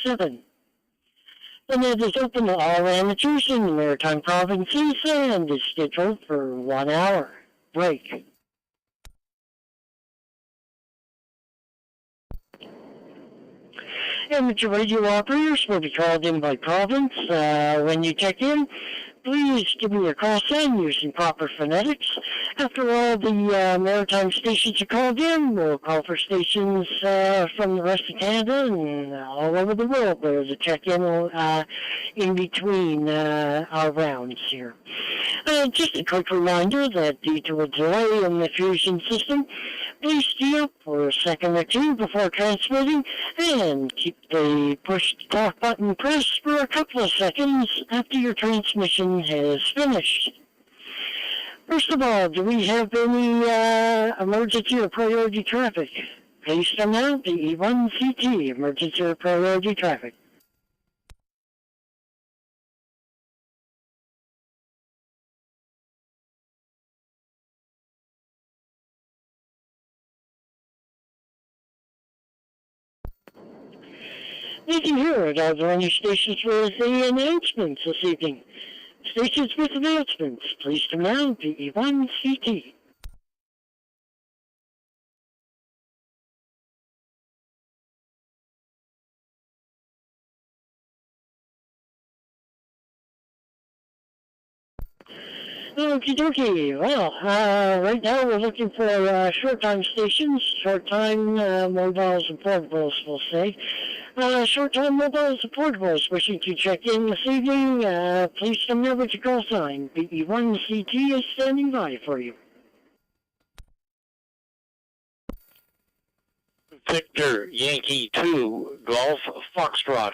7. The net is open to all amateurs in the Maritime provinces and is scheduled for 1 hour. Break. Amateur radio operators will be called in by province. When you check in, please give me your call sign using proper phonetics. After all the maritime stations are called in, we'll call for stations from the rest of Canada and all over the world. There's a check-in in between our rounds here. Just a quick reminder that due to a delay in the fusion system, please stay up for a second or two before transmitting and keep the push to talk button pressed for a couple of seconds after your transmission has finished. First of all, do we have any emergency or priority traffic? Please come out the E1CT, emergency or priority traffic. Thank you, here. Are there any stations with the announcements this evening? Stations with announcements, please come out the E1CT. Okie dokie. Well, right now we're looking for short-time stations, short-time mobiles and portables, we'll say. Short-time mobiles and portables wishing to check in this evening, please come over to call sign. BE1CT is standing by for you. Victor Yankee 2, Golf Foxtrot.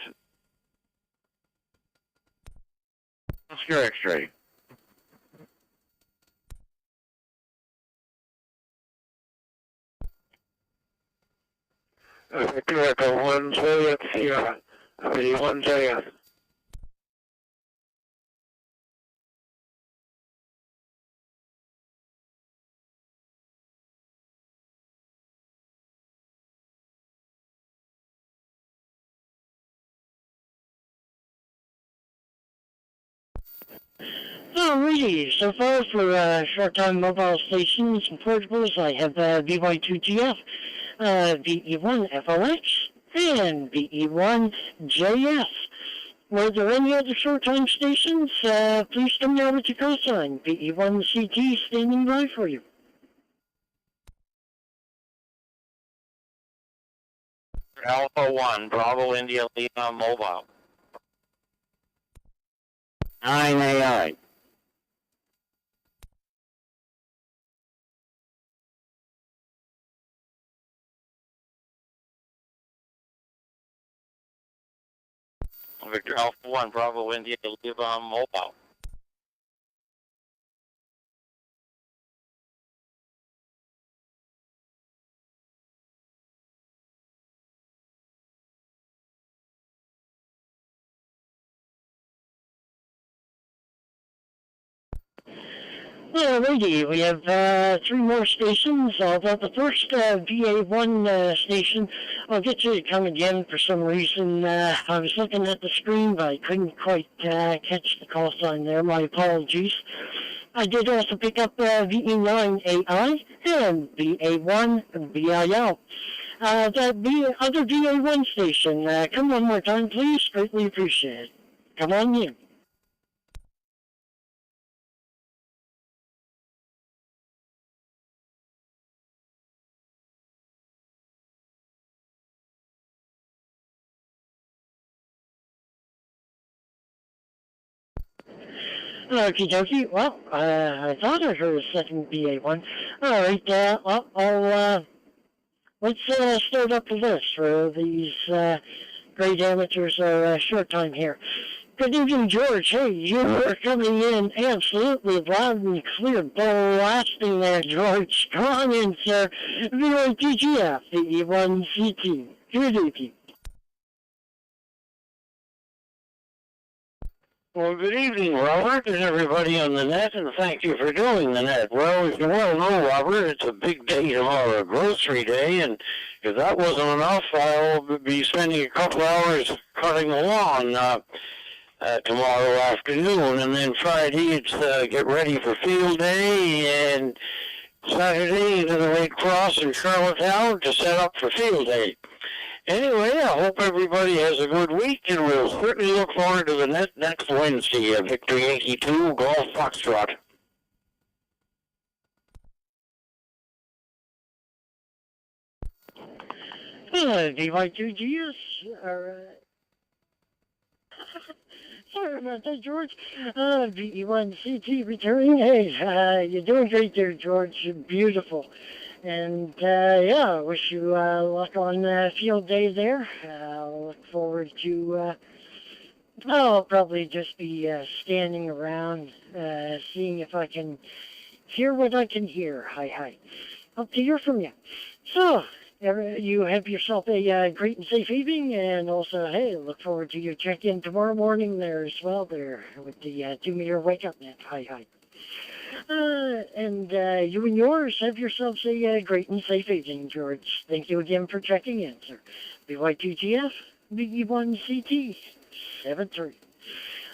Oscar X-ray. Victor Echo 1 Juliet Sierra, B1 JS. Alrighty, so far for short-time mobile stations and portables, I have BY2GF, BE1FOX, and BE1JS. Were there any other short-time stations? Please come down with your call sign. BE1CT standing by for you. Alpha 1, Bravo India Lima Mobile. 9 AI. Victor Alpha 1, Bravo India Lima Mobile. Alrighty, we have 3 more stations, although the first VA1 station, I'll get you to come again for some reason. I was looking at the screen, but I couldn't quite catch the call sign there. My apologies. I did also pick up VE9AI and VA1 BIL. The other VA1 station, come one more time, please. Greatly appreciate it. Come on in. Okie dokie. Well, I thought I heard a second BA1. Alright, let's start up the list for these great amateurs or short time here. Good evening, George. Hey, you are coming in absolutely loud and clear, blasting there, George. Come on in, sir. VOTGF, the E1CT. Good evening. Well, good evening, Robert, and everybody on the net, and thank you for doing the net. Well, as you well know, Robert, it's a big day tomorrow, grocery day, and if that wasn't enough, I'll be spending a couple hours cutting the lawn tomorrow afternoon, and then Friday it's get ready for field day, and Saturday into the Red Cross in Charlottetown to set up for field day. Anyway, I hope everybody has a good week, and we'll certainly look forward to the next Wednesday, Victory 82 Golf Foxtrot. DY2GS. Sorry about that, George. VE1CT returning. Hey, you're doing great there, George. Beautiful. And, yeah, wish you luck on field day there. I'll look forward to, I'll probably just be standing around, seeing if I can hear what I can hear. Hi. Hope to hear from you. So, you have yourself a great and safe evening, and also, hey, look forward to your check-in tomorrow morning there as well there with the 2-meter wake-up net. Hi. And you and yours have yourselves a great and safe evening, George. Thank you again for checking in, sir. BY2GF, VE1CT, 7-3.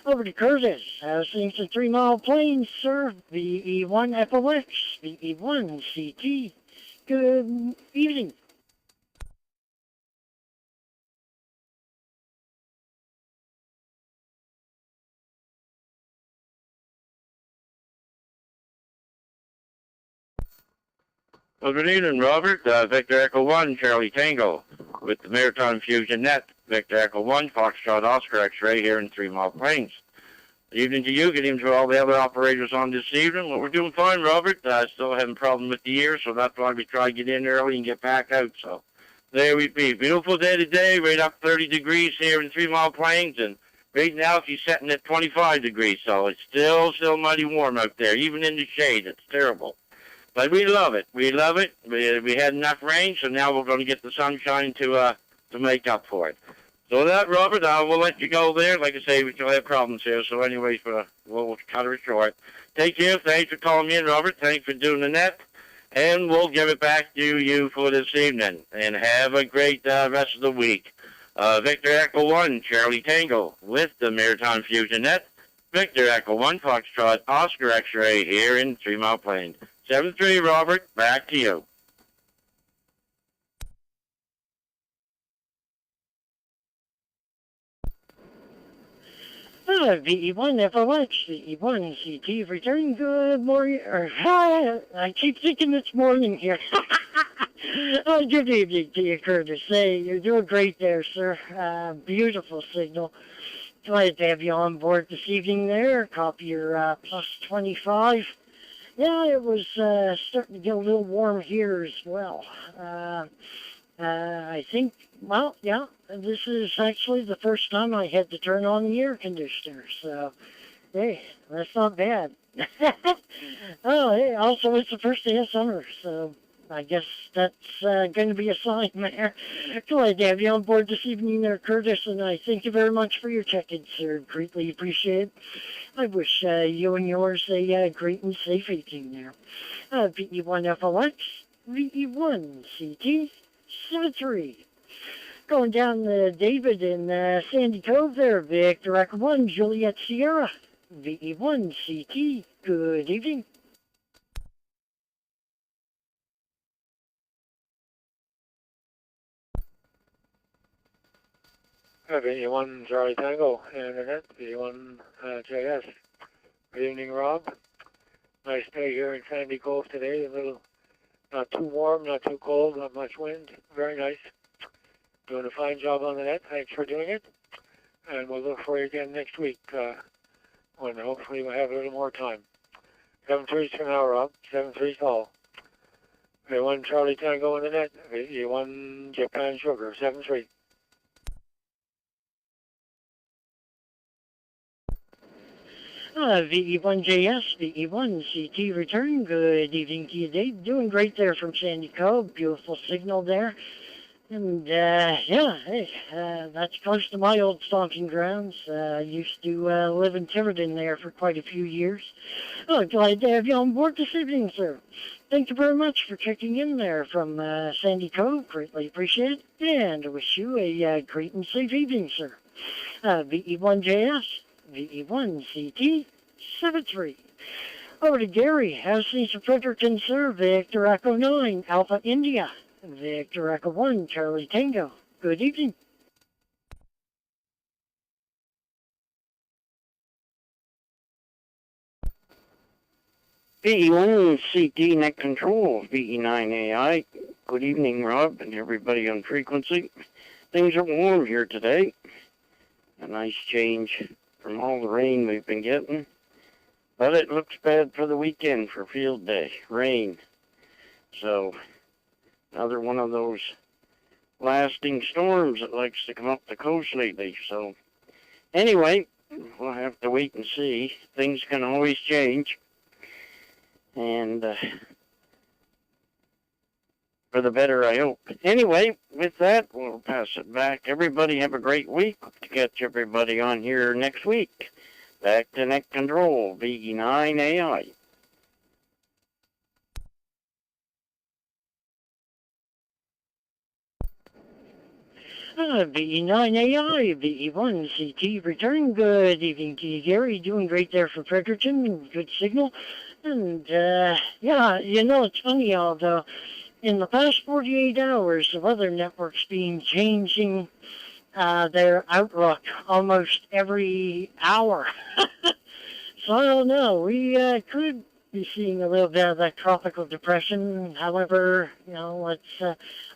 Over to Curtis. How's things at 3 Mile Plains, sir? VE1FOX, VE1CT. Good evening. Well, good evening, Robert. Victor Echo 1, Charlie Tango, with the Maritime Fusion Net. Victor Echo 1, Foxtrot Oscar X-Ray here in 3 Mile Plains. Good evening to you. Good evening to all the other operators on this evening. Well, we're doing fine, Robert. Still having a problem with the ear, so that's why we try to get in early and get back out. So there we be. Beautiful day today, right up 30 degrees here in 3 Mile Plains, and right now she's setting at 25 degrees, so it's still mighty warm out there, even in the shade. It's terrible. But we love it. We love it. We had enough rain, so now we're going to get the sunshine to make up for it. So with that, Robert, we'll let you go there. Like I say, we still have problems here. So anyways, we'll cut it short. Take care. Thanks for calling me in, Robert. Thanks for doing the net. And we'll give it back to you for this evening. And have a great rest of the week. Victor Echo 1, Charlie Tango, with the Maritime Fusion Net. Victor Echo 1, Foxtrot, Oscar X-Ray here in 3 Mile Plains. 7-3, Robert, back to you. VE1FOX, VE1CT, returning. Good morning, or hi, I keep thinking it's morning here. Good evening to you, Curtis. Hey, you're doing great there, sir. Beautiful signal. Glad to have you on board this evening there. Copy your plus 25. Yeah, it was starting to get a little warm here as well. I think, well, yeah, this is actually the first time I had to turn on the air conditioner, so, hey, that's not bad. Oh, hey, also it's the first day of summer, so I guess that's going to be a sign there. Glad to have you on board this evening there, Curtis, and I thank you very much for your check-in, sir. Greatly appreciate it. I wish you and yours a great and safe evening there. VE1FOX, VE1CT, 7-3. Going down to David in Sandy Cove there, Victor Echo 1, Juliet Sierra, VE1CT. Good evening. VE1 Charlie Tango, Internet, VE1 JS. Good evening, Rob. Nice day here in Sandy Cove today. A little, not too warm, not too cold, not much wind. Very nice. Doing a fine job on the net. Thanks for doing it. And we'll look for you again next week when hopefully we'll have a little more time. 7-3 for now, Rob. 7-3 all. VE1 Charlie Tango on the net. VE1 Japan Sugar. 7-3. VE1JS, VE1CT return. Good evening to you, Dave. Doing great there from Sandy Cove. Beautiful signal there. And, yeah, hey, that's close to my old stomping grounds. I used to live in Tiverton there for quite a few years. Oh, glad to have you on board this evening, sir. Thank you very much for checking in there from Sandy Cove. Greatly appreciate it. And I wish you a great and safe evening, sir. VE1JS, VE1CT73. Over to Gary, has seen some Fredericton, sir. Victor Echo 9, Alpha India. Victor Echo 1, Charlie Tango. Good evening. VE1 CT Net Control, VE9 AI. Good evening, Rob, and everybody on frequency. Things are warm here today. A nice change from all the rain we've been getting. But it looks bad for the weekend for field day. Rain. So, another one of those lasting storms that likes to come up the coast lately. So, anyway, we'll have to wait and see. Things can always change. And for the better, I hope. Anyway, with that, we'll pass it back. Everybody have a great week. Hope to catch everybody on here next week. Back to Net Control, VE9 AI. VE9 AI, VE1 CT return. Good evening to you, Gary. Doing great there for Fredericton. Good signal. And, yeah, you know, it's funny, although in the past 48 hours, the weather network's been changing their outlook almost every hour. So I don't know. We could be seeing a little bit of that tropical depression. However, you know,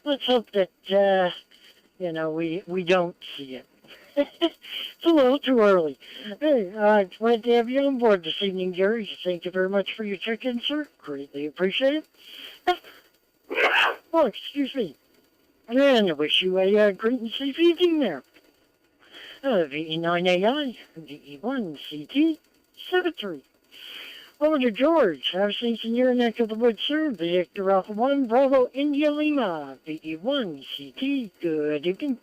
let's hope that you know, we don't see it. It's a little too early. Hey, it's glad to have you on board this evening, Gary. Thank you very much for your check-in, sir. Greatly appreciate it. Oh, excuse me. And I wish you a great and safe evening there. VE9AI, VE1CT, 73. Over to George. Have seen some near neck of the woods, sir. Victor Alpha 1, Bravo, India Lima, VE1CT. Good evening.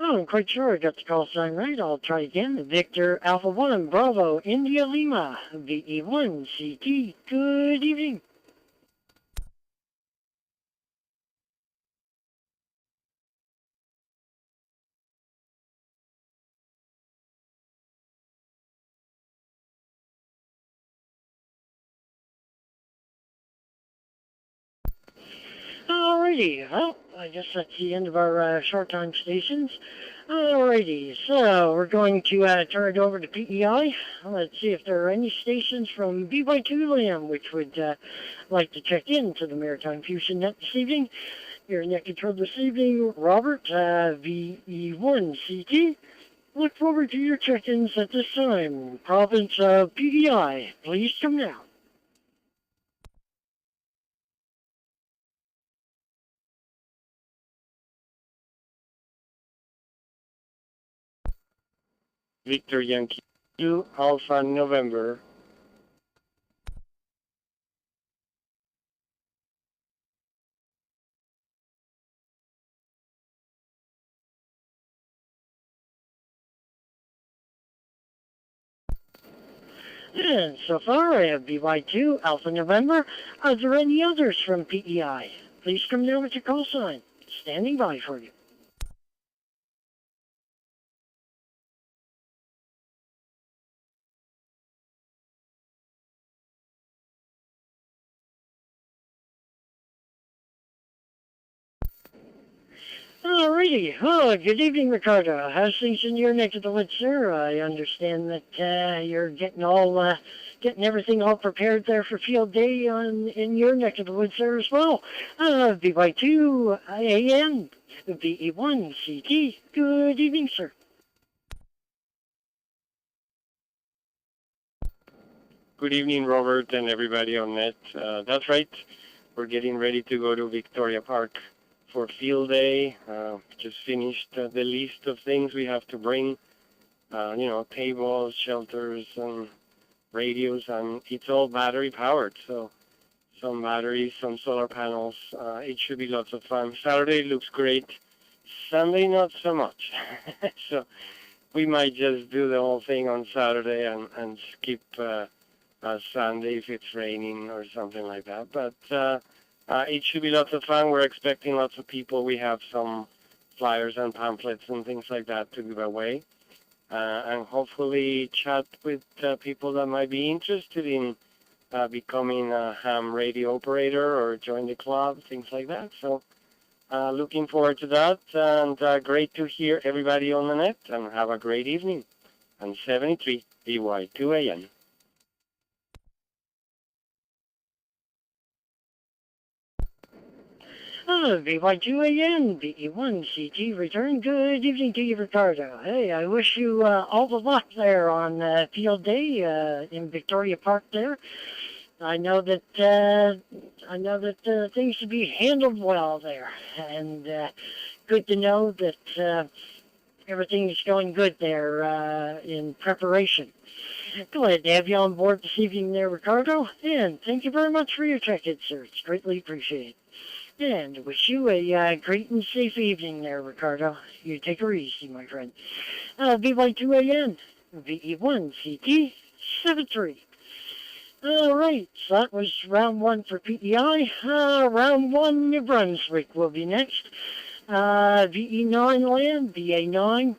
Oh, I'm quite sure I got the call sign right. I'll try again. Victor Alpha 1, Bravo, India Lima, VE1CT. Good evening. Alrighty, well, I guess that's the end of our short time stations. Alrighty, so we're going to turn it over to PEI. Let's see if there are any stations from BY2 land which would like to check in to the Maritime Fusion Net this evening. Your net control this evening, Robert, VE1CT. Look forward to your check-ins at this time. Province of PEI, please come now. Victor Yankee 2, Alpha November. And so far I have BY2, Alpha November. Are there any others from PEI? Please come down with your call sign. Standing by for you. Alrighty. Oh, good evening, Ricardo. How's things in your neck of the woods, sir? I understand that you're getting all getting everything all prepared there for field day in your neck of the woods there as well. BY2 IAN, VE1 CT. Good evening, sir. Good evening, Robert, and everybody on net. That's right. We're getting ready to go to Victoria Park for field day. Just finished the list of things we have to bring. You know, tables, shelters, and radios, and it's all battery powered. So some batteries, some solar panels. It should be lots of fun. Saturday looks great. Sunday, not so much. So we might just do the whole thing on Saturday and skip Sunday if it's raining or something like that. But it should be lots of fun. We're expecting lots of people. We have some flyers and pamphlets and things like that to give away. And hopefully chat with people that might be interested in becoming a ham radio operator or join the club, things like that. So looking forward to that, and great to hear everybody on the net, and have a great evening. And 73 BY2AM. BY2AM, BE1CT, return. Good evening to you, Ricardo. Hey, I wish you all the luck there on field day in Victoria Park there. I know that things should be handled well there, and good to know that everything is going good there in preparation. Glad to have you on board this evening there, Ricardo, and thank you very much for your check-in, sir. It's greatly appreciated. And wish you a great and safe evening there, Ricardo. You take her easy, my friend. BY2AM, VE1CT 73. All right, so that was round one for PEI. Round one, New Brunswick will be next. VE9 land, VA9.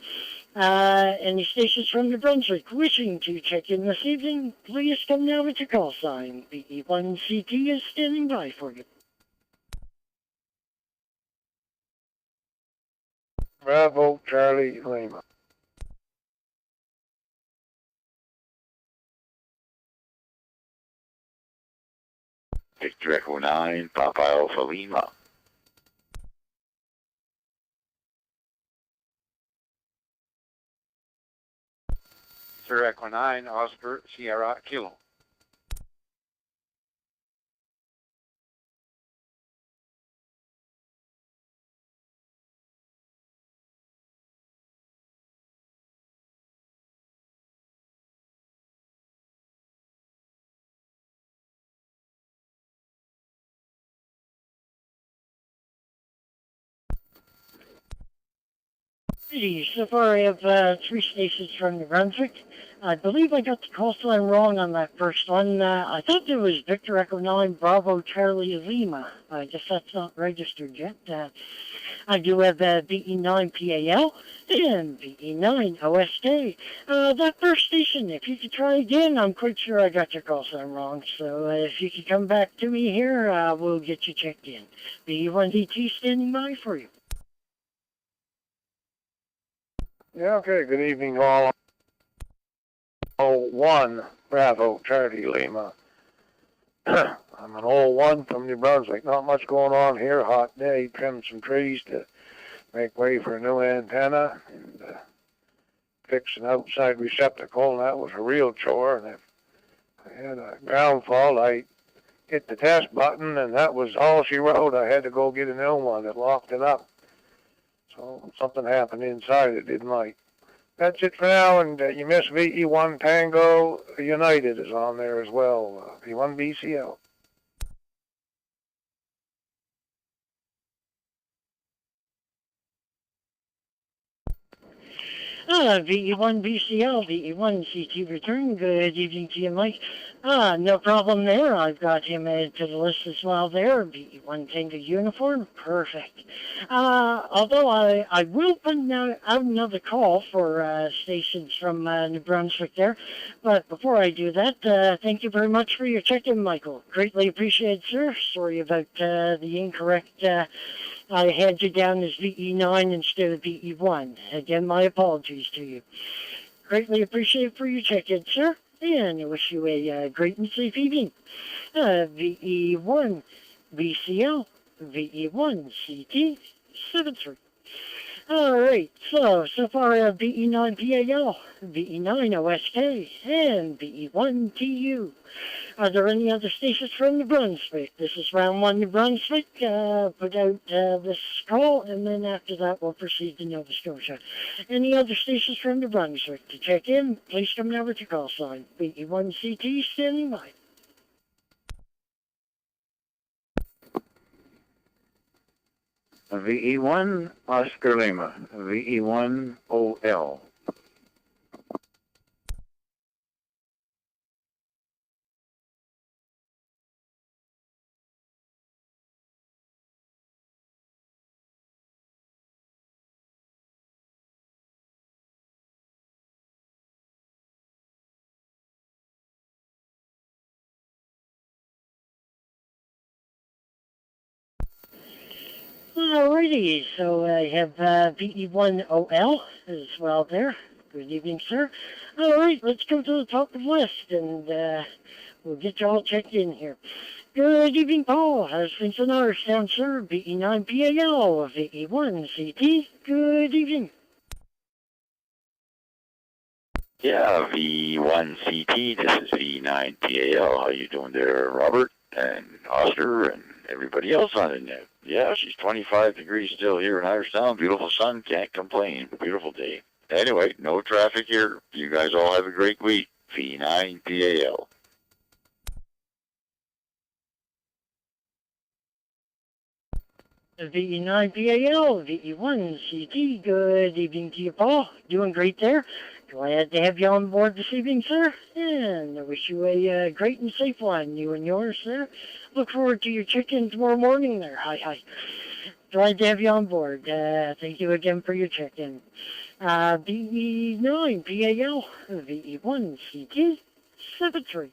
Any stations from New Brunswick wishing to check in this evening, please come now with your call sign. VE1CT is standing by for you. Bravo, Charlie, Lima. Victor Echo 9, Papa Alpha Lima. Sir Echo 9, Oscar Sierra Kilo. So far, I have 3 stations from New Brunswick. I believe I got the call sign wrong on that first one. I thought there was Victor Echo 9 Bravo Charlie Lima. I guess that's not registered yet. I do have BE9 PAL and BE9 OSK. That first station, if you could try again, I'm quite sure I got your call sign wrong. So if you could come back to me here, we'll get you checked in. BE1DT standing by for you. Yeah, okay, good evening all. 01, Bravo, Charlie, Lima. I'm an 01 from New Brunswick. Not much going on here. Hot day. Trimmed some trees to make way for a new antenna and fix an outside receptacle, and that was a real chore. And if I had a ground fault, I hit the test button, and that was all she wrote. I had to go get a new one that locked it up. So something happened inside it didn't like. That's it for now, and you miss VE1 Tango United is on there as well. V1 BCL. VE1 BCL, VE1 CT return. Good evening to you, Mike. No problem there. I've got him added to the list as well there. VE1 Tango uniform. Perfect. Although I will put out another call for stations from New Brunswick there. But before I do that, thank you very much for your check-in, Michael. Greatly appreciated, sir. Sorry about the incorrect... I had you down as VE9 instead of VE1. Again, my apologies to you. Greatly appreciate for your check-in, sir, and I wish you a great and safe evening. VE1 VCL, VE1 CT 73. All right, so far I have VE9 PAL, VE9 OSK, and VE1 TU. Are there any other stations from New Brunswick? This is round one New Brunswick. Put out this call, and then after that we'll proceed to Nova Scotia. Any other stations from New Brunswick? To check in, please come now with your call sign. VE1 CT standing by. VE1 Oscar Lima, VE1 OL. Alrighty, so I have VE1OL as well there. Good evening, sir. Alright, let's go to the top of the list and we'll get you all checked in here. Good evening, Paul. How's things on our sound, sir? VE9PAL, VE1CT. Good evening. Yeah, V1CT, this is V9PAL. How you doing there, Robert and Oscar and everybody else on the net? Yeah, she's 25 degrees still here in Irishtown. Beautiful sun, can't complain. Beautiful day. Anyway, no traffic here. You guys all have a great week. V9PAL. VE9PAL, VE1CT. Good evening to you, Paul. Doing great there. Glad to have you on board this evening, sir. And I wish you a great and safe one, you and yours, sir. Look forward to your check-in tomorrow morning there. Hi. Glad to have you on board. Thank you again for your check-in. VE9PAL, VE1CT, 73.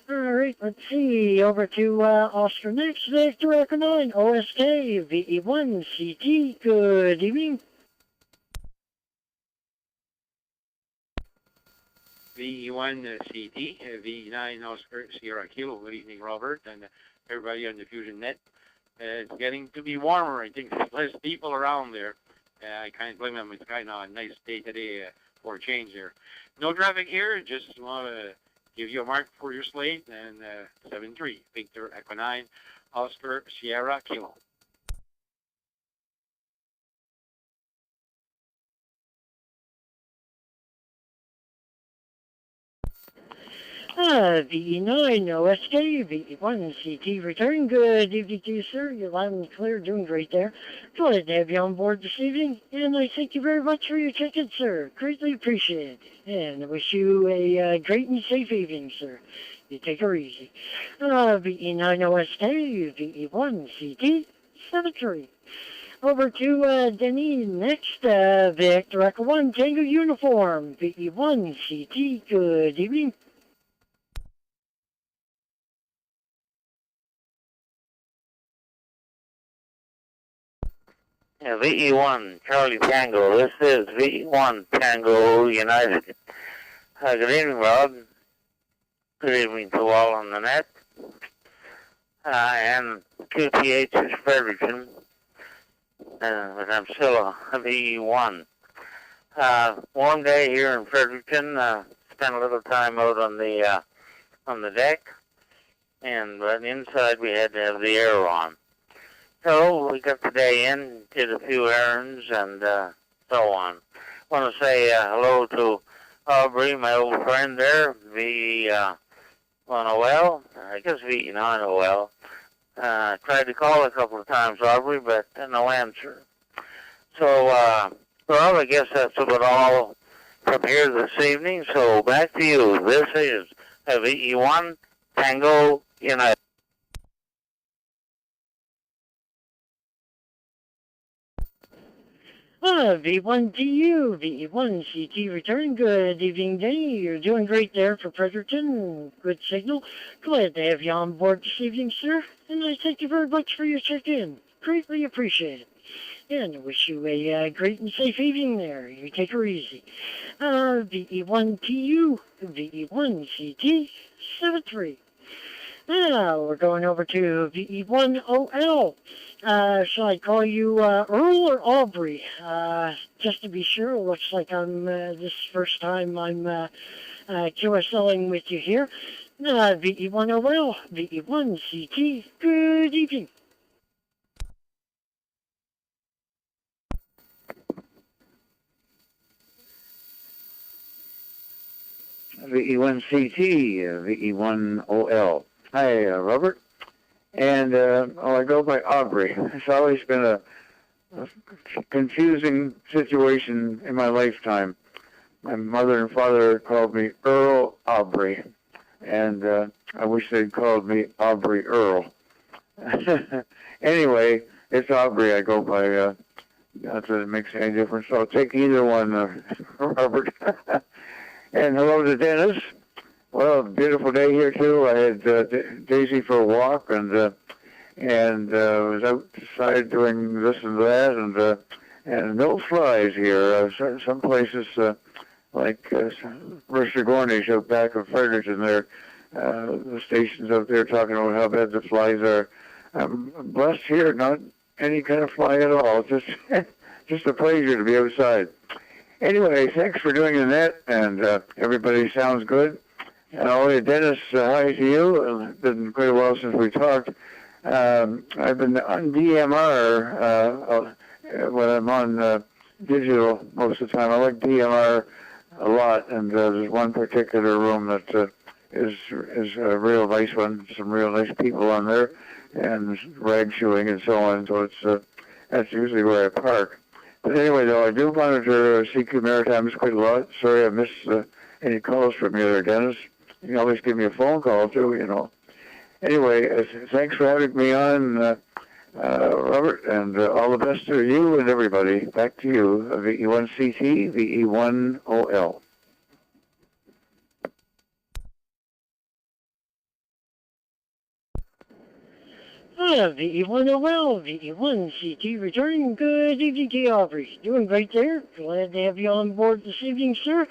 All right, let's see. Over to Oscar next. Victor Echo 9, OSK, VE1CT. Good evening. VE1CT, V9 Oscar Sierra Kilo. Good evening, Robert, and everybody on the Fusion Net. It's getting to be warmer. I think there's less people around there. I can't blame them. It's kind of a nice day today for a change there. No traffic here. Just want to give you a mark for your slate. And 7-3, Victor Echo 9, Oscar Sierra Kilo. VE9 OSK, VE1CT return. Good evening to you, sir. You're loud and clear, doing great there. Glad to have you on board this evening, and I thank you very much for your ticket, sir. Greatly appreciate it, and I wish you a great and safe evening, sir. You take her easy. VE9 OSK, VE1CT, 7-3. Over to Denny next, Victor Echo 1 Tango Uniform, VE1CT. Good evening. Yeah, VE1 Charlie Tango. This is VE1 Tango United. Good evening, Rob. Good evening to all on the net. And QTH is Fredericton. But I'm still a VE1. Warm day here in Fredericton. Spent a little time out on the deck. But inside we had to have the air on. So we got the day in, did a few errands, and so on. Want to say hello to Aubrey, my old friend there, V1OL, I guess V9OL. Tried to call a couple of times, Aubrey, but no answer. So, well, I guess that's about all from here this evening. So back to you. This is VE1 Tango United. V1DU, VE1CT return. Good evening, Denny. You're doing great there for Fredericton. Good signal. Glad to have you on board this evening, sir. And I thank you very much for your check-in. Greatly appreciate it. And I wish you a great and safe evening there. You take her easy. VE1TU, VE1CT, 7-3. Now we're going over to VE1OL. Shall I call you Earl or Aubrey? Just to be sure, it looks like I'm this first time I'm QSLing with you here. VE1OL, VE1CT, good evening. VE1CT, VE1OL. Hi, Robert. And I go by Aubrey. It's always been a confusing situation in my lifetime. My mother and father called me Earl Aubrey, and I wish they'd called me Aubrey Earl. Anyway, it's Aubrey I go by. Not that it makes any difference. So I'll take either one, Robert. And hello to Dennis. Well, beautiful day here too. I had Daisy for a walk, and was outside doing this and that, and no flies here. Some places like Gornish out back of Fredericton, there, the stations out there talking about how bad the flies are. I'm blessed here, not any kind of fly at all. Just just a pleasure to be outside. Anyway, thanks for doing the net, and everybody sounds good. And Dennis, hi to you. It's been quite a while since we talked. I've been on DMR when I'm on digital most of the time. I like DMR a lot, and there's one particular room that is a real nice one. Some real nice people on there, and rag shoeing and so on. So that's usually where I park. But anyway, though, I do monitor CQ Maritimes quite a lot. Sorry I missed any calls from you there, Dennis. You can always give me a phone call, too, you know. Anyway, thanks for having me on, Robert, and all the best to you and everybody. Back to you, VE1CT, VE1OL. VE1OL, VE1CT returning. Good evening to you, Aubrey. Doing great there. Glad to have you on board this evening, sir.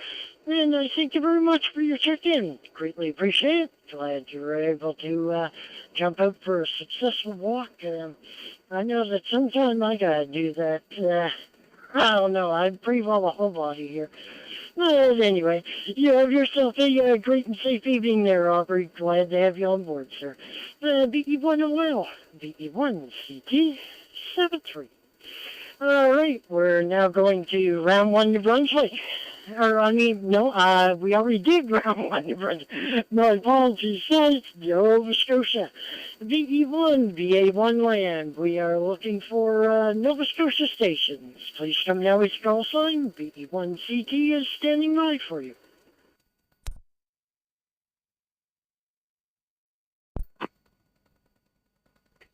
And I thank you very much for your check-in. Greatly appreciate it. Glad you were able to jump out for a successful walk. I know that sometime I gotta do that. I don't know. I breathe all the whole body here. But anyway, you have yourself a great and safe evening there, Aubrey. Glad to have you on board, sir. VE1OL, VE1CT 73. All right, we're now going to round one New Brunswick. We already did round one New Brunswick. My apologies, says Nova Scotia. VE1, VA1 land. We are looking for Nova Scotia stations. Please come now with call sign. VE1CT is standing by for you.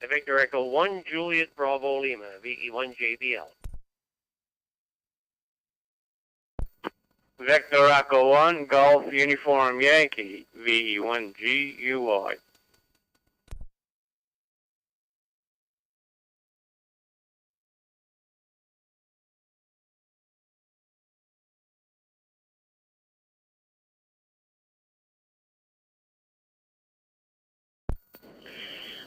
Victor Echo 1, Juliet Bravo Lima, VE1 JBL. Victor Echo 1, Golf Uniform Yankee, VE1 GUI.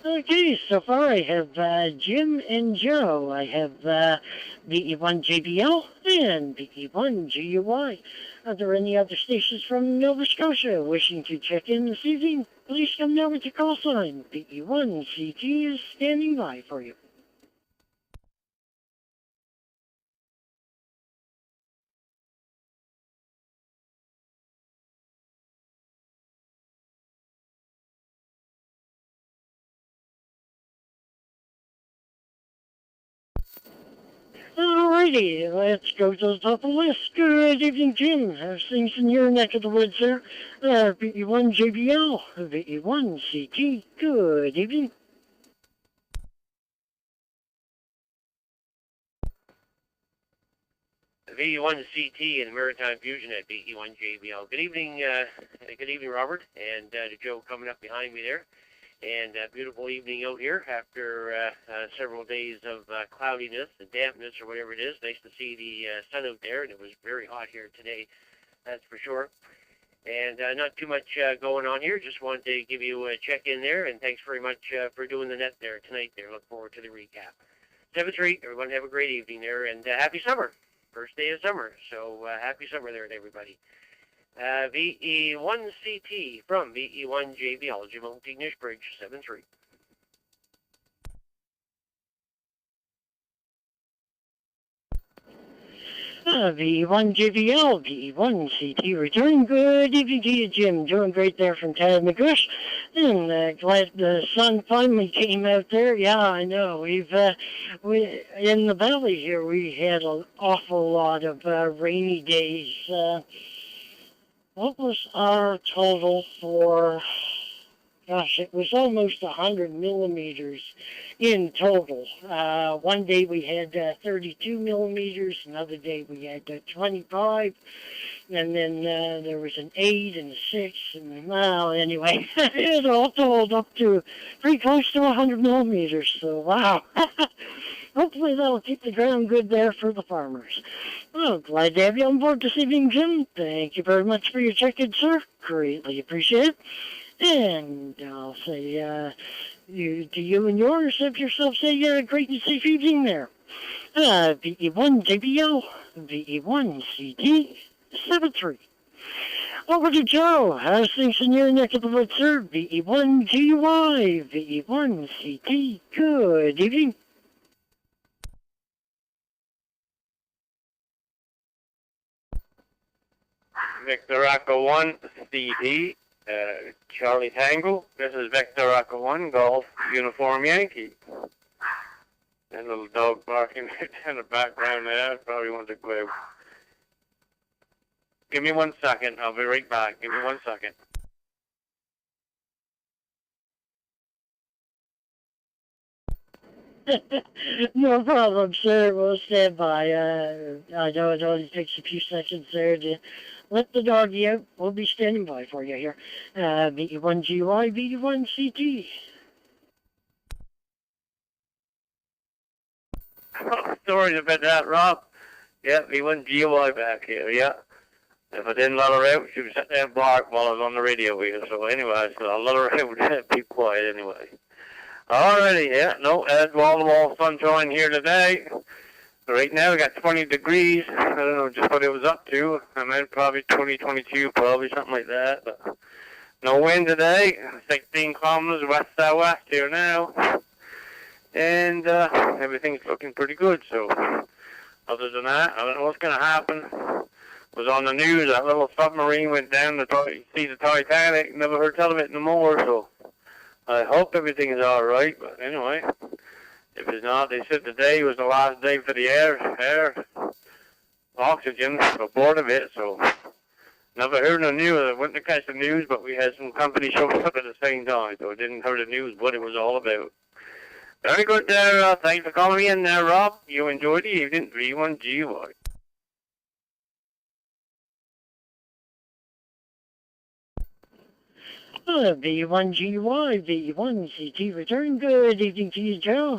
Okay, so far I have Jim and Joe. I have VE1 JBL and VE1 GUI. Are there any other stations from Nova Scotia wishing to check in this evening? Please come now with your call sign. VE1 CT is standing by for you. Alrighty, let's go to the top of the list. Good evening, Jim. How's things in your neck of the woods, sir? VE1 JBL, VE1 CT. Good evening. VE1 CT and Maritime Fusion at VE1 JBL. Good evening, Robert, and to Joe coming up behind me there. And a beautiful evening out here after several days of cloudiness and dampness or whatever it is. Nice to see the sun out there, and it was very hot here today, that's for sure. And not too much going on here. Just wanted to give you a check-in there, and thanks very much for doing the net there tonight there. Look forward to the recap. 7-3, everyone have a great evening there, and happy summer. First day of summer, so happy summer there to everybody. VE1CT from VE1 JBL, Jim Ignish Bridge, 7-3. VE1JBL, VE1CT, returning. Good evening to you, Jim. Doing great there from Ted McGush. And glad the sun finally came out there. Yeah, I know. We in the valley here, we had an awful lot of rainy days. What was our total for... Gosh, it was almost 100 millimeters in total. One day we had 32 millimeters, another day we had 25, and then there was an 8 and a 6, and well, anyway, it all totaled up to pretty close to 100 millimeters, so wow. Hopefully that'll keep the ground good there for the farmers. Well, glad to have you on board this evening, Jim. Thank you very much for your check-in, sir. Greatly appreciate it. And I'll say to you and yours, have yourselves a great and safe evening there. VE1JBL, VE1CT, 73. Over to Joe. How's things in your neck of the woods, sir? VE1GY, VE1CT. Good evening. Victor Echo 1, CD, Charlie Tango. This is Victor Echo 1, Golf Uniform Yankee. And a little dog barking in the background there. Probably want to go out. Give me 1 second. I'll be right back. Give me 1 second. No problem, sir. We'll stand by. I know it only takes a few seconds there to let the doggy out. We'll be standing by for you here. VE1GY, VE1CT. Sorry about that, Rob. Yeah, VE1GY back here, yeah. If I didn't let her out, she would sit there and bark while I was on the radio here. So anyway, so I'll let her out. Be quiet anyway. Alrighty, yeah, no, it's wall-to-wall sunshine here today. Right now we got 20 degrees. I don't know just what it was up to. I meant probably 20, 22, probably something like that. But no wind today. 16 kilometers west-southwest here now. And everything's looking pretty good. So other than that, I don't know what's going to happen. Was on the news, that little submarine went down to see the Titanic. Never heard tell of it no more, so I hope everything is all right, but anyway, if it's not, they said today was the last day for the air oxygen aboard of it, so never heard no news. I went to catch the news, but we had some company show up at the same time, so I didn't hear the news, what it was all about. Very good there. Thanks for calling me in there, Rob. You enjoyed the evening. VE1GY. VE1GY, VE1CT, return. Good evening to you, Joe.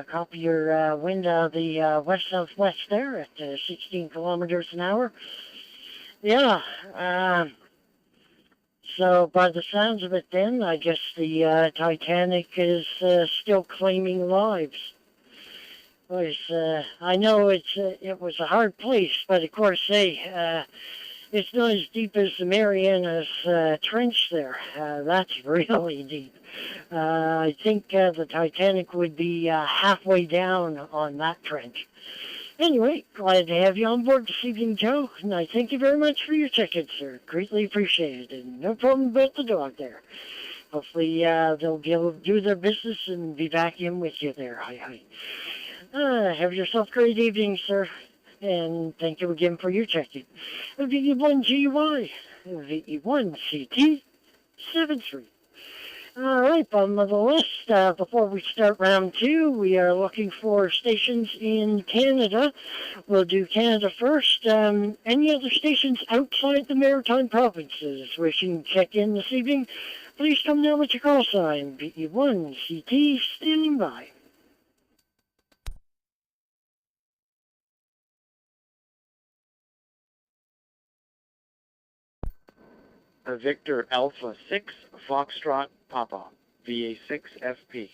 Copy your wind out of the west-southwest there at 16 kilometers an hour. Yeah, so by the sounds of it then, I guess the Titanic is still claiming lives. I know it was a hard place, but of course, it's not as deep as the Marianas Trench there. That's really deep. I think the Titanic would be halfway down on that trench. Anyway, glad to have you on board this evening, Joe. And I thank you very much for your ticket, sir. Greatly appreciated. And no problem about the dog there. Hopefully they'll be able to do their business and be back in with you there. Hi. Have yourself a great evening, sir. And thank you again for your check-in. VE1GY, VE1CT, 73. All right, bottom of the list. Before we start round 2, we are looking for stations in Canada. We'll do Canada first. Any other stations outside the Maritime provinces wishing to check in this evening, please come now with your call sign. VE1CT, standing by. Victor Alpha 6, Foxtrot Papa, VA6 FP.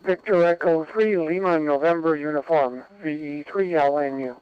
Victor Echo 3, Lima November Uniform, VE3 LNU.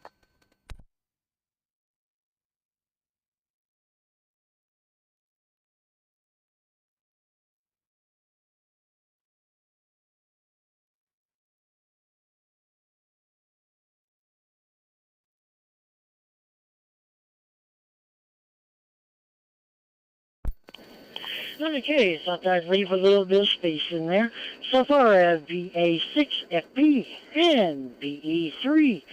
Okay, thought I'd leave a little bit of space in there. So far, I have VA6FB and BE3.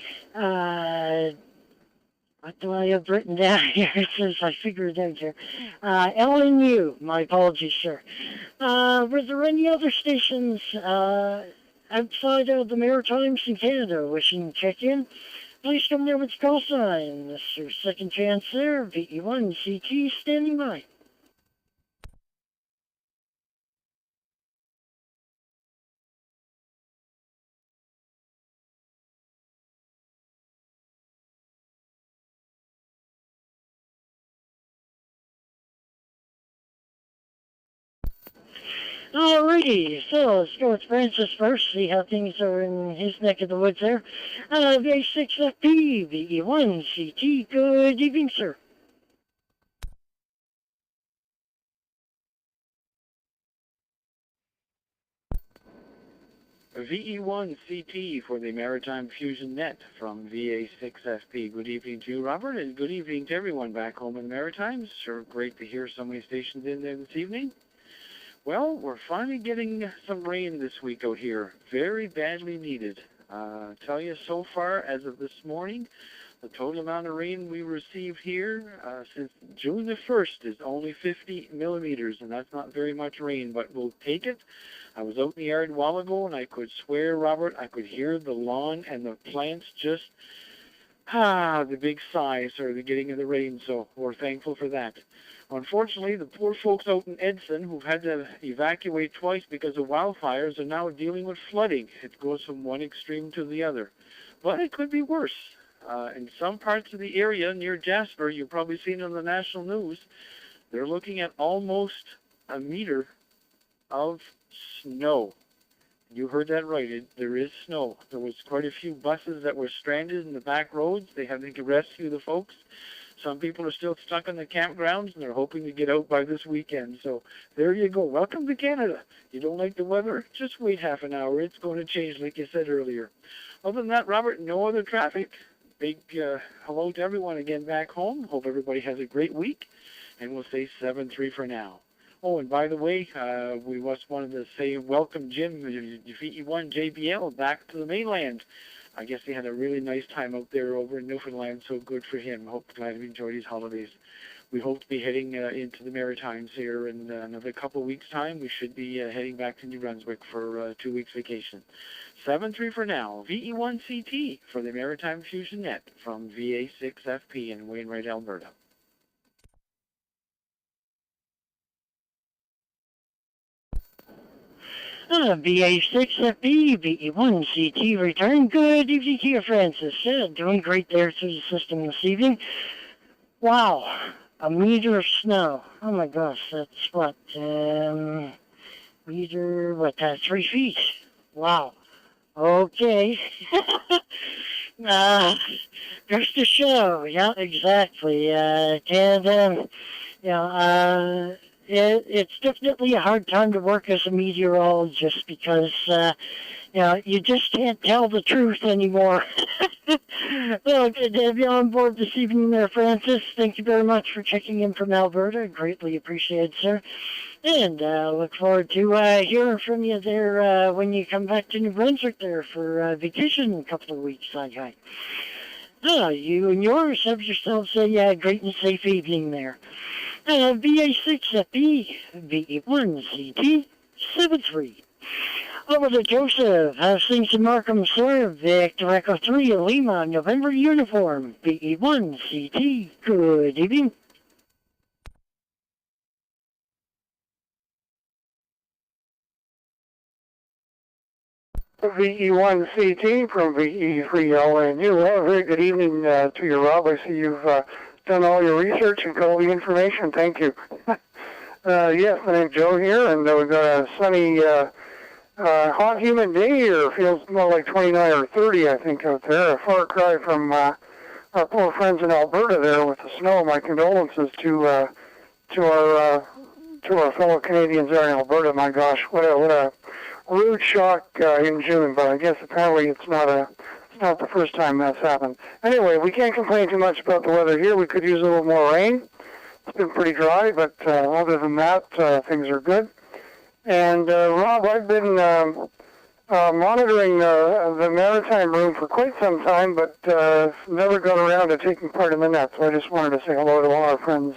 What do I have written down here? It says I figured it out here. LNU, my apologies, sir. Were there any other stations outside of the Maritimes in Canada wishing to check in? Please come there with the call sign. This is your second chance there. VE1 CT standing by. Alrighty, so let's go with Francis first, see how things are in his neck of the woods there. VA6FP, VE1 CT, good evening, sir. VE1 CT for the Maritime Fusion Net from VA6FP. Good evening to you, Robert, and good evening to everyone back home in the Maritimes. Sure great to hear so many stations in there this evening. Well, we're finally getting some rain this week out here. Very badly needed. Tell you, so far, as of this morning, the total amount of rain we received here since June the 1st is only 50 millimeters, and that's not very much rain, but we'll take it. I was out in the yard a while ago, and I could swear, Robert, I could hear the lawn and the plants just, the big sighs or the getting of the rain, so we're thankful for that. Unfortunately, the poor folks out in Edson who've had to evacuate twice because of wildfires are now dealing with flooding. It goes from one extreme to the other. But it could be worse. In some parts of the area near Jasper, you've probably seen on the national news, they're looking at almost a meter of snow. You heard that right. There is snow. There was quite a few buses that were stranded in the back roads. They had to rescue the folks. Some people are still stuck in the campgrounds, and they're hoping to get out by this weekend. So there you go. Welcome to Canada. You don't like the weather? Just wait half an hour. It's going to change, like you said earlier. Other than that, Robert, no other traffic. Big hello to everyone again back home. Hope everybody has a great week, and we'll say 7-3 for now. Oh, and by the way, we just wanted to say welcome Jim, VE1 JBL, back to the mainland. I guess he had a really nice time out there over in Newfoundland, so good for him. Glad he enjoyed his holidays. We hope to be heading into the Maritimes here in another couple of weeks' time. We should be heading back to New Brunswick for 2 weeks vacation. 7-3 for now. VE1 CT for the Maritime Fusion Net from VA6FP in Wainwright, Alberta. VA6FB, VE1 CT return. Good evening to you, Francis. Doing great there through the system this evening. Wow, a meter of snow. Oh my gosh, that's what, meter, 3 feet. Wow. Okay. Just to show, yeah, exactly. It's definitely a hard time to work as a meteorologist because, you just can't tell the truth anymore. Well, good to have you on board this evening there, Francis. Thank you very much for checking in from Alberta. Greatly appreciated, sir. And look forward to hearing from you there when you come back to New Brunswick there for vacation in a couple of weeks. You and yours have yourselves a great and safe evening there. VA6FB, VE1 CT, 7-3. Over to Joseph. How's things in Markham, sir? Victor Echo 3, Lima, November uniform, VE1 CT. Good evening. VE1 CT from VE3LNU. Well, very good evening to you, Rob. I see you've done all your research and got all the information. Thank you. Yes, my name's Joe here, and we've got a sunny, hot, humid day here. It feels more like 29 or 30, I think, out there. A far cry from our poor friends in Alberta there with the snow. My condolences to our fellow Canadians there in Alberta. My gosh, what a rude shock in June. But I guess apparently it's not the first time that's happened. Anyway, we can't complain too much about the weather here. We could use a little more rain. It's been pretty dry, but other than that, things are good. And Rob, I've been monitoring the Maritime Room for quite some time, but never got around to taking part in the net. So I just wanted to say hello to all our friends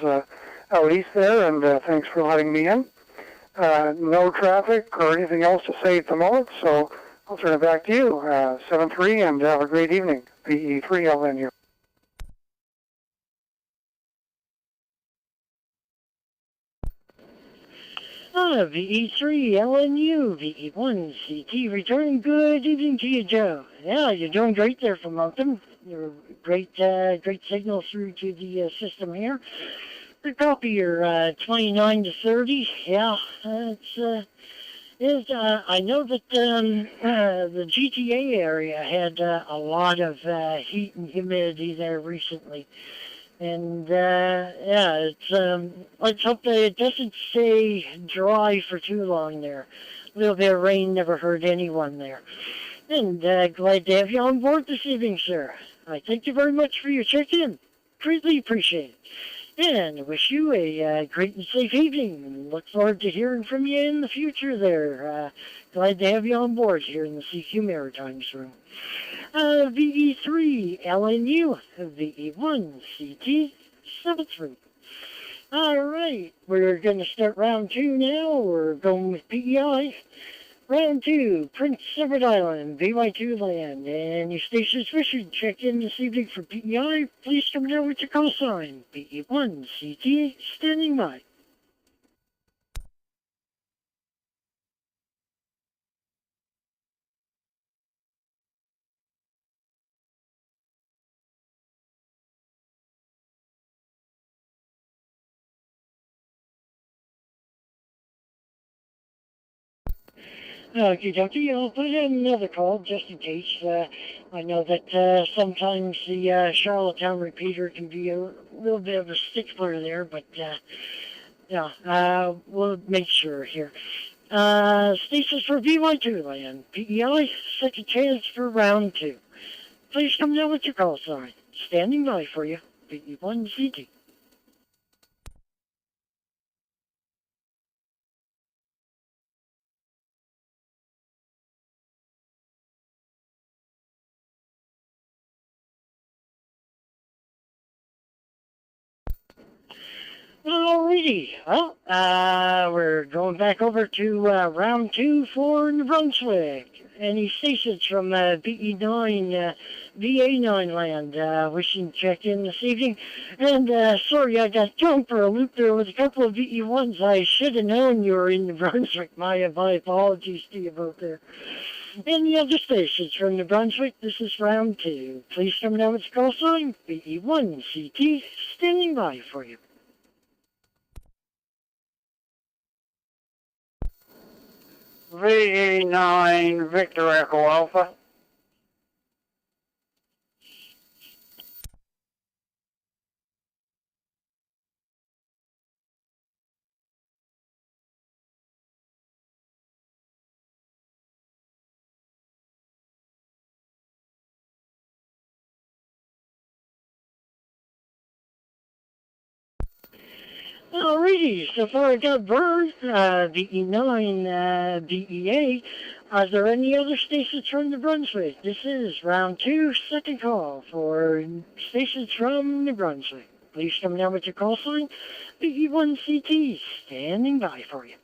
out east there, and thanks for letting me in. No traffic or anything else to say at the moment, so I'll turn it back to you. 7-3, and have a great evening. VE3 LNU. VE3 LNU, VE1 CT returning. Good evening to you, Joe. Yeah, you're doing great there for Moncton. You're great signal through to the system here. Good copy, your 29 to 30. Yeah, I know that the GTA area had a lot of heat and humidity there recently. And, yeah, let's hope that it doesn't stay dry for too long there. A little bit of rain never hurt anyone there. And glad to have you on board this evening, sir. I thank you very much for your check-in. Greatly appreciate it. And wish you a great and safe evening. And look forward to hearing from you in the future there. Glad to have you on board here in the CQ Maritimes room. VE3 LNU, VE1 CT 73. All right, we're going to start round 2 now. We're going with PEI. Round 2, Prince Edward Island, BY2 land. And your station's Richard. Check in this evening for PEI. Please come down with your call sign. BE1 CT standing by. Okie dokie, I'll put in another call just in case. I know that sometimes the Charlottetown repeater can be a little bit of a stickler there, but yeah, we'll make sure here. Stations for BY2 land. PEI, second chance for round 2. Please come down with your call sign. Standing by for you. BE1 CT. Alrighty, well, we're going back over to round 2 for New Brunswick. Any stations from BE9, VA9 land wishing to check in this evening. And sorry, I got thrown for a loop there with a couple of VE1s. I should have known you were in New Brunswick. My apologies to you both there. Any other stations from New Brunswick, this is round 2. Please come down with the call sign, BE1 CT, standing by for you. VE9 Victor Echo Alpha. Alrighty, so far I got Bird, VE9, BEA. Are there any other stations from New Brunswick? This is round 2, second call for stations from New Brunswick. Please come down with your call sign. BE1 CT, standing by for you.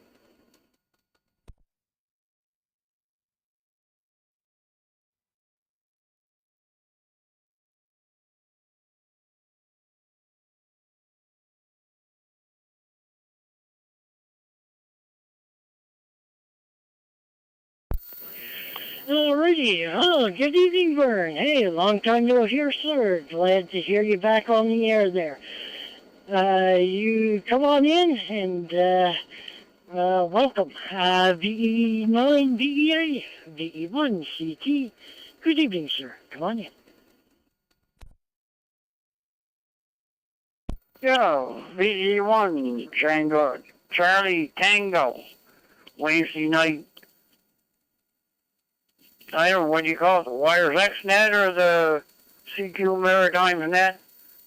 Alrighty, good evening, Vern. Hey, long time no hear, sir. Glad to hear you back on the air there. You come on in and welcome. VE9 BEA, VE1 CT. Good evening, sir. Come on in. Yeah, VE1 Tango, Charlie Tango, Wednesday night. I don't know what you call it, the Wires X net or the CQ Maritime net.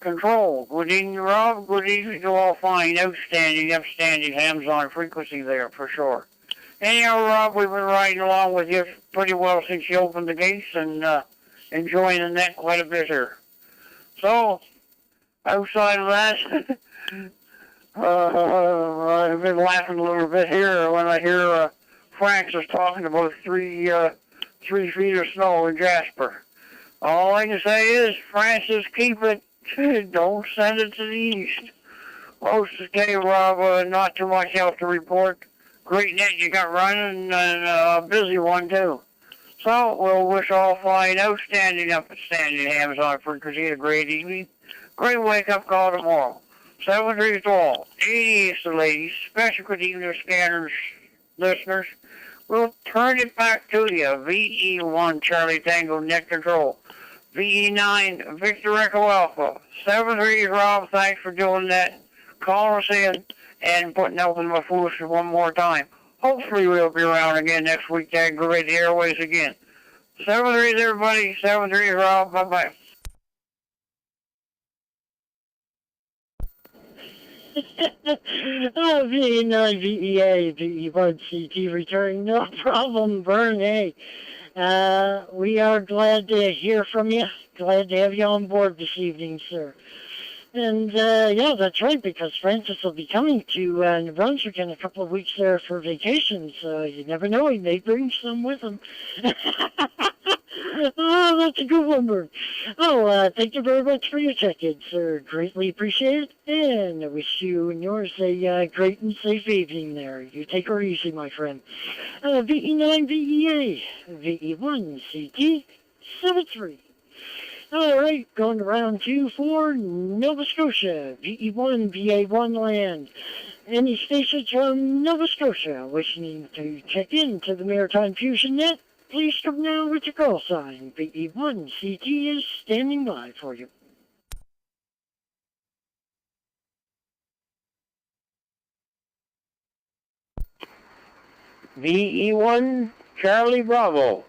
Control. Good evening, Rob. Good evening to all fine, outstanding, upstanding hams on frequency there, for sure. Anyhow, Rob, we've been riding along with you pretty well since you opened the gates and enjoying the net quite a bit here. So, outside of that, I've been laughing a little bit here when I hear Francis talking about 3 feet of snow in Jasper. All I can say is, Francis, keep it. Don't send it to the east. Most of the day, Rob, not too much else to report. Great net you got running, and a busy one, too. So, we'll wish all fine, outstanding, upstanding hams on frequency a great evening. Great wake-up call tomorrow. 7-3 to all. 88 to ladies. Special good evening, scanners, listeners. We'll turn it back to you. VE1 Charlie Tango Net Control. VE9 Victor Echo Alpha. 7-3 Rob, thanks for doing that. Call us in and putting up with my foolishness one more time. Hopefully we'll be around again next week to aggravate the airways again. 7-3 everybody. 7-3 Rob. Bye-bye. VE9, VEA, VE1, CT returning, no problem, Vern, hey. We are glad to hear from you. Glad to have you on board this evening, sir. And, yeah, that's right, because Francis will be coming to New Brunswick in a couple of weeks there for vacation, so you never know, he may bring some with him. Oh, that's a good one, Bert. Oh, thank you very much for your check-in, sir. Greatly appreciate it, and I wish you and yours a great and safe evening there. You take her easy, my friend. VE9 VEA, VE1 CT 73. All right, going to round 2 for Nova Scotia, VE1 VA1 land. Any stations from Nova Scotia wishing to check in to the Maritime Fusion Net, please come now with your call sign. VE1 CT is standing by for you. VE1 Charlie Bravo.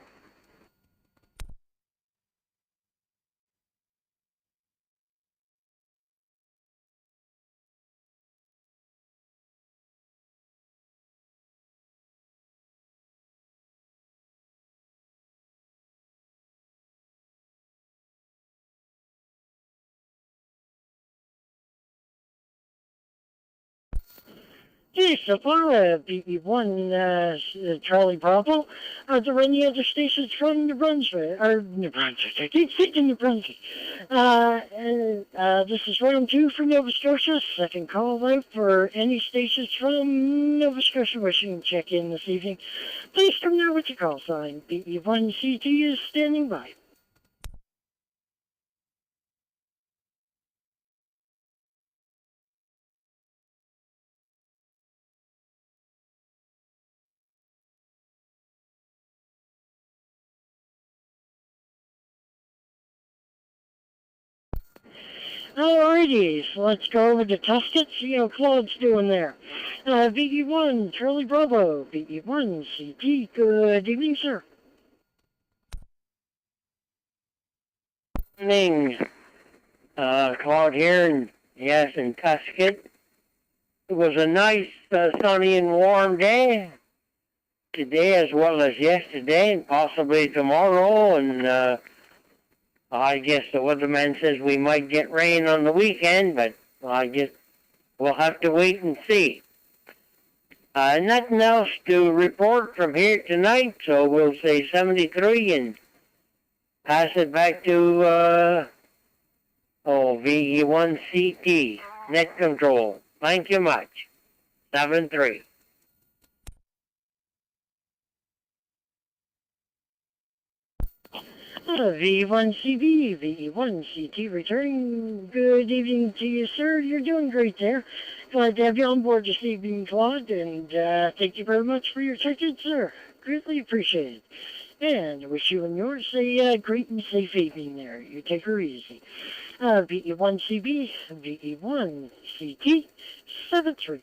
Hey, so far, VE1 Charlie Bravo. Are there any other stations from New Brunswick? Or New Brunswick, I keep thinking New Brunswick. This is round 2 for Nova Scotia. Second call out for any stations from Nova Scotia wishing to check in this evening. Please come now with your call sign. VE1 CT is standing by. Alrighty, so let's go over to Tuscan, see how Claude's doing there. VE1, Charlie Bravo, VE1, CT, good evening, sir. Evening, Claude here, and yes, in Tuscan. It was a nice, sunny and warm day today as well as yesterday, and possibly tomorrow, and I guess the weatherman says we might get rain on the weekend, but I guess we'll have to wait and see. Nothing else to report from here tonight, so we'll say 73 and pass it back to VE1CT, net control. Thank you much. 7-3. VE1CB, VE1CT returning. Good evening to you, sir. You're doing great there. Glad to have you on board this evening, Claude, and thank you very much for your ticket, sir. Greatly appreciate it. And I wish you and yours a great and safe evening there. You take her easy. VE1CB, VE1CT 73.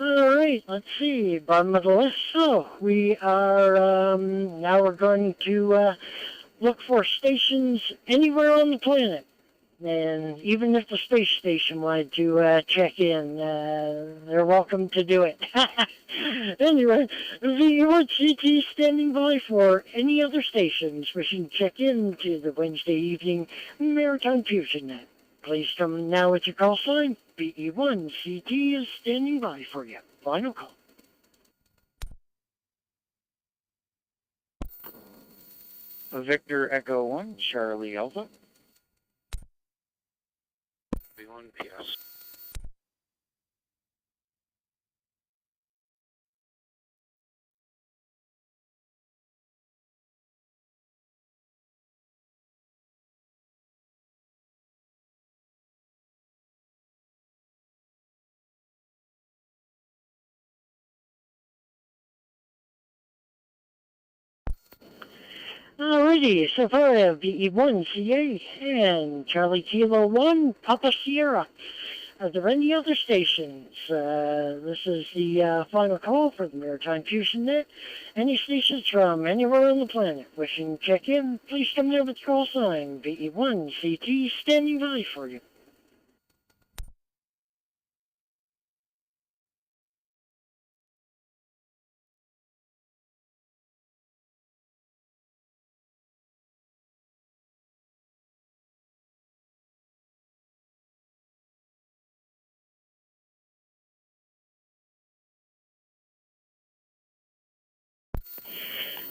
All right, let's see. Bottom of the list. So we are now we're going to look for stations anywhere on the planet. And even if the space station wanted to check in, they're welcome to do it. Anyway, VU1CT standing by for any other stations wishing to check in to the Wednesday evening Maritime Fusion Net. Please come now with your call sign. BE1CT is standing by for you. Final call. Victor Echo 1, Charlie Alpha. V1 PS. Alrighty, so far I have BE1CA and Charlie Kilo 1, Papa Sierra. Are there any other stations? This is the final call for the Maritime Fusion Net. Any stations from anywhere on the planet wishing to check in, please come there with call sign BE1CT standing by for you.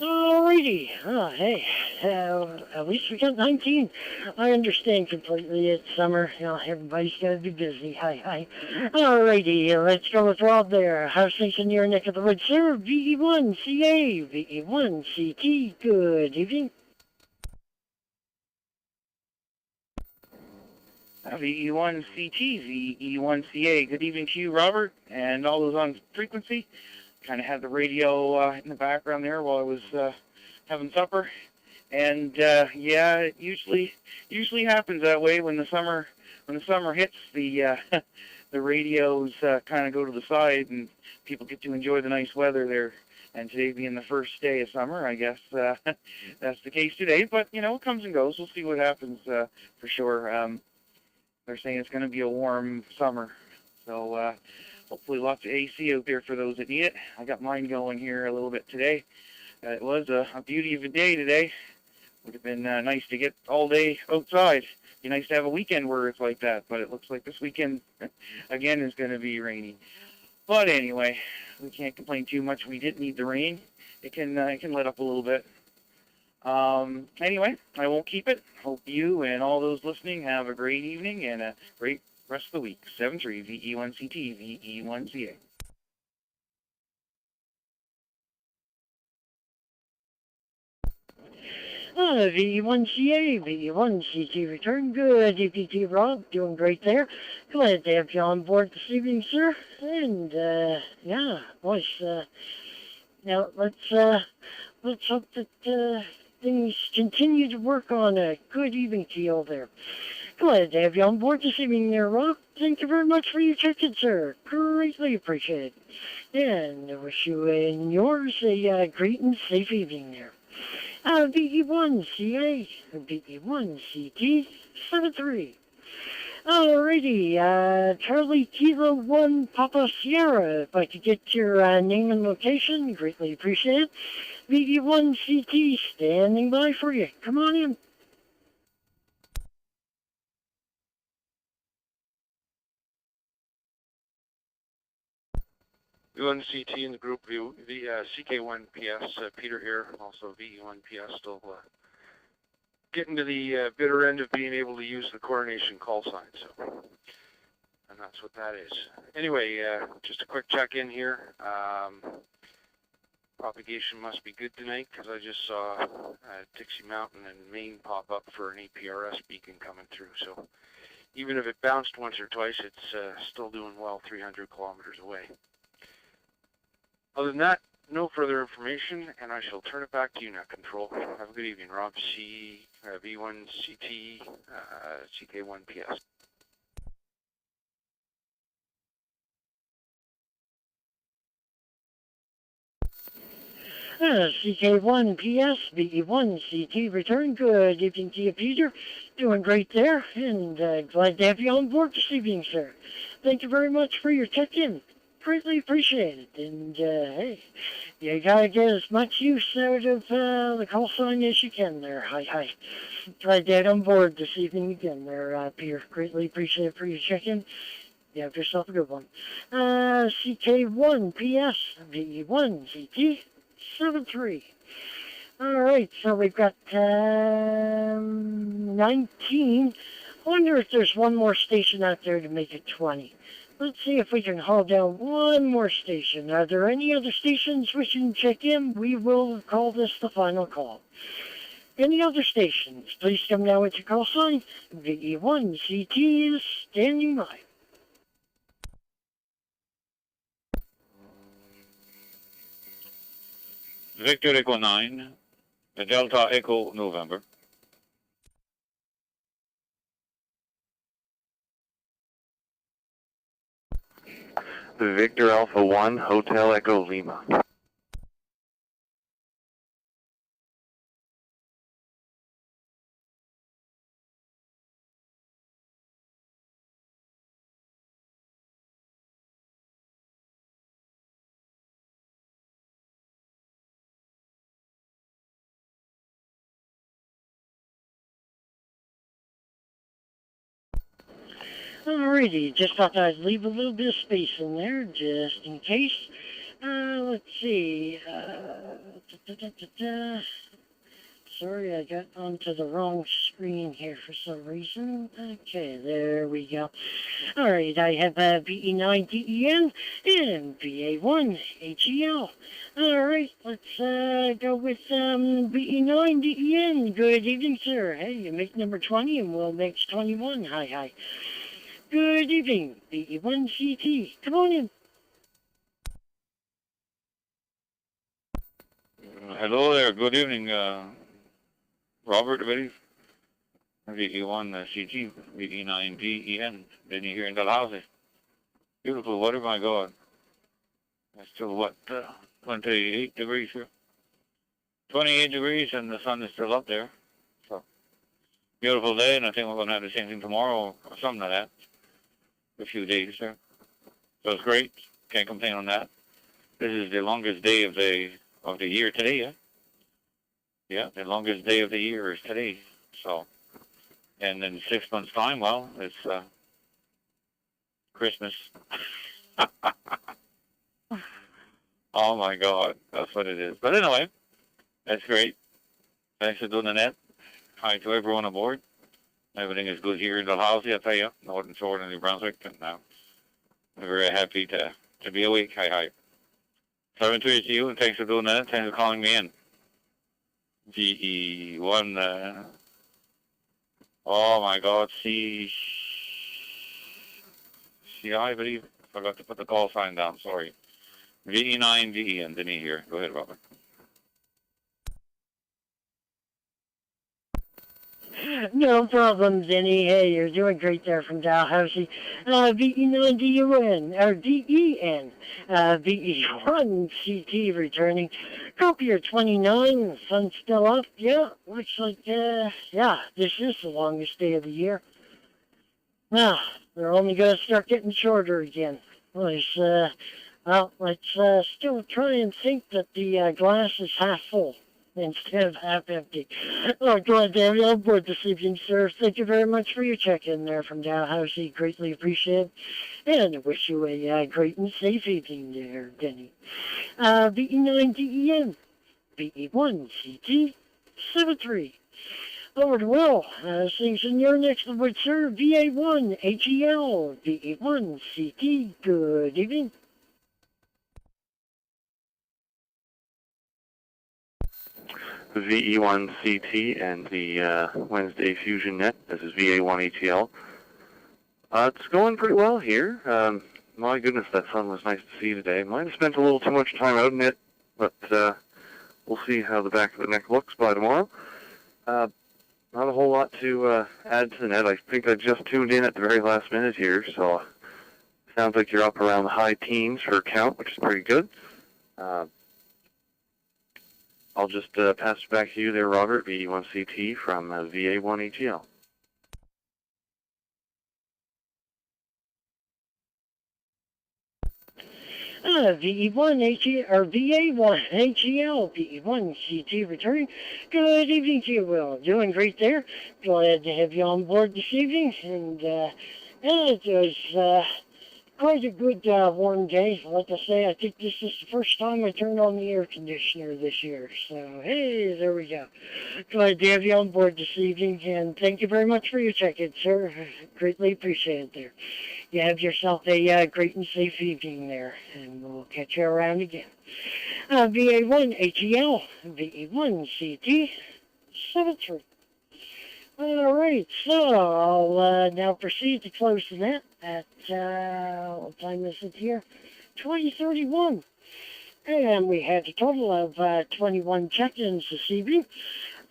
Alrighty. Oh, hey. At least we got 19. I understand completely. It's summer. You know, everybody's got to be busy. Hi. Alrighty. Let's go with Rob there. How's things in your neck of the woods, sir? VE1CA, VE1CT. Good evening. VE1CT, VE1CA. Good evening to you, Robert, and all those on frequency. Kind of had the radio in the background there while I was having supper, and yeah, it usually happens that way when the summer hits. The the radios kind of go to the side, and people get to enjoy the nice weather there. And today being the first day of summer, I guess that's the case today. But you know, it comes and goes. We'll see what happens for sure. They're saying it's going to be a warm summer, so. Hopefully lots of AC out there for those that need it. I got mine going here a little bit today. It was a beauty of a day today. Would have been nice to get all day outside. Be nice to have a weekend where it's like that, but it looks like this weekend, again, is going to be rainy. But anyway, we can't complain too much. We did need the rain. It can let up a little bit. Anyway, I won't keep it. Hope you and all those listening have a great evening and a great rest of the week. 7-3 VE1CT, VE1CA. VE1CA, VE1CT return. Good EPT Rob, doing great there. Glad to have you on board this evening, sir. And, yeah, boys, now let's hope that, things continue to work on a good even keel there. Glad to have you on board this evening there, Rob. Thank you very much for your check-in, sir. Greatly appreciate it. And I wish you and yours a great and safe evening there. VE1CA, VE1CT, 7-3. Alrighty, Charlie Kilo 1 Papa Sierra. If I could get your name and location, greatly appreciate it. VE1CT standing by for you. Come on in. V1CT in the group view, the CK1PS, Peter here, also VE1PS, still getting to the bitter end of being able to use the coronation call sign, so, and that's what that is. Anyway, just a quick check-in here. Propagation must be good tonight, because I just saw Dixie Mountain and Maine pop up for an APRS beacon coming through, so even if it bounced once or twice, it's still doing well 300 kilometers away. Other than that, no further information, and I shall turn it back to you now, Control. Have a good evening, Rob. V1CT, CK1PS. CK1PS, BE1CT, return. Good evening to you, Peter. Doing great there, and glad to have you on board this evening, sir. Thank you very much for your check-in. Greatly appreciate it. And, hey, you gotta get as much use out of the call sign as you can there. Hi. Glad to have you on board this evening again there, Peter. Greatly appreciate it for your check-in. You have yourself a good one. CK1PS, BE1CT, 73. All right, so we've got 19. I wonder if there's one more station out there to make it 20. Let's see if we can haul down one more station. Are there any other stations wishing to check in? We will call this the final call. Any other stations, please come down with your call sign. VE1CT is standing by. Victor Echo 9, the Delta Echo November. Victor Alpha 1, Hotel Echo Lima. Alrighty, just thought I'd leave a little bit of space in there, just in case. Let's see. Sorry, I got onto the wrong screen here for some reason. Okay, there we go. Alright, I have BE9DEN and BA1HEL. Alright, let's go with BE9DEN. Good evening, sir. Hey, you make number 20 and we'll make 21. Hi. Good evening, BE1CT. Come on in. Hello there, good evening, Robert, I believe. VE1CT, VE9DEN, Denny here in Dalhousie. Beautiful weather, my God. It's still, 28 degrees here? 28 degrees and the sun is still up there. So, beautiful day, and I think we're going to have the same thing tomorrow or something like that. A few days there. So it's great. Can't complain on that. This is the longest day of the year today, yeah? Yeah, the longest day of the year is today. So, and in 6 months' time, well, it's Christmas. Oh my God, that's what it is. But anyway, that's great. Thanks for doing the net. Hi to everyone aboard. Everything is good here in Dalhousie, I tell you, Northern Shore and New Brunswick, and I'm very happy to be awake. Hi. 7-3 to you, and thanks for doing that. Thanks for calling me in. VE1, oh my God, CI, I believe. Forgot to put the call sign down, sorry. VE9DE and Denny here. Go ahead, Robert. No problem, Denny. Hey, you're doing great there from Dalhousie. VE9DUN, or DEN, VE1CT returning. Copier 29, the sun's still up. Yeah, looks like, yeah, this is the longest day of the year. Now, they're only going to start getting shorter again. Let's still try and think that the glass is half full instead of half empty. Oh, glad to have you on board this evening, sir. Thank you very much for your check-in there from Dalhousie. Greatly appreciate it. And I wish you a great and safe evening there, Denny. VE9DEN, VE1CT, 73. Lord Will, things in your next of which, sir, VA1HEL, VE1CT. Good evening. VE1CT and the Wednesday Fusion Net. This is VA1HEL. It's going pretty well here. My goodness, that sun was nice to see today. Might have spent a little too much time out in it, but we'll see how the back of the neck looks by tomorrow. Not a whole lot to add to the net. I think I just tuned in at the very last minute here, so sounds like you're up around the high teens for count, which is pretty good. I'll just pass it back to you there, Robert, VE1CT from VA1ATL. VE1 or VA1HEL, VE1CT returning. Good evening to you, Will. Doing great there. Glad to have you on board this evening. And it was quite a good warm day. Like I say, I think this is the first time I turned on the air conditioner this year. So, hey, there we go. Glad to have you on board this evening. And thank you very much for your check-in, sir. Greatly appreciate it there. You have yourself a great and safe evening there, and we'll catch you around again. VA1HEL, VE1CT, 7-3. All right, so I'll now proceed to close the net at, what time is it here? 20:31. And we had a total of 21 check-ins this evening.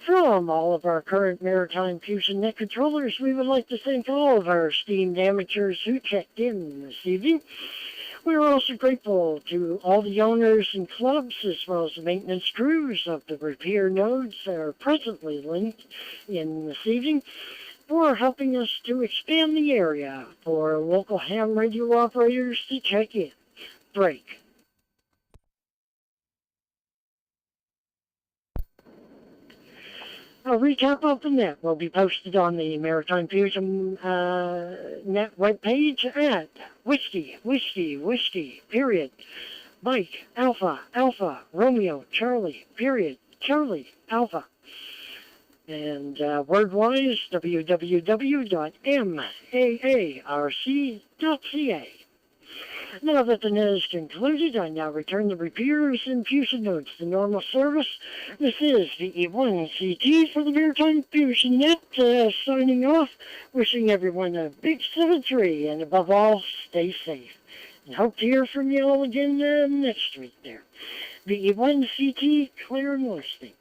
From all of our current Maritime Fusion Net controllers, we would like to thank all of our esteemed amateurs who checked in this evening. We are also grateful to all the owners and clubs, as well as the maintenance crews of the repair nodes that are presently linked in this evening, for helping us to expand the area for local ham radio operators to check in. Break. A recap of the net will be posted on the Maritime Fusion Net webpage at whiskey, period, Mike, Alpha, Romeo, Charlie, period, Charlie, Alpha. And word-wise, www.maarc.ca. Now that the net is concluded, I now return the repeaters and fusion nodes to normal service. This is VE1CT for the Maritime Fusion Net, signing off, wishing everyone a big 7-3, and above all, stay safe. And hope to hear from you all again next week there. VE1CT, clear and listening.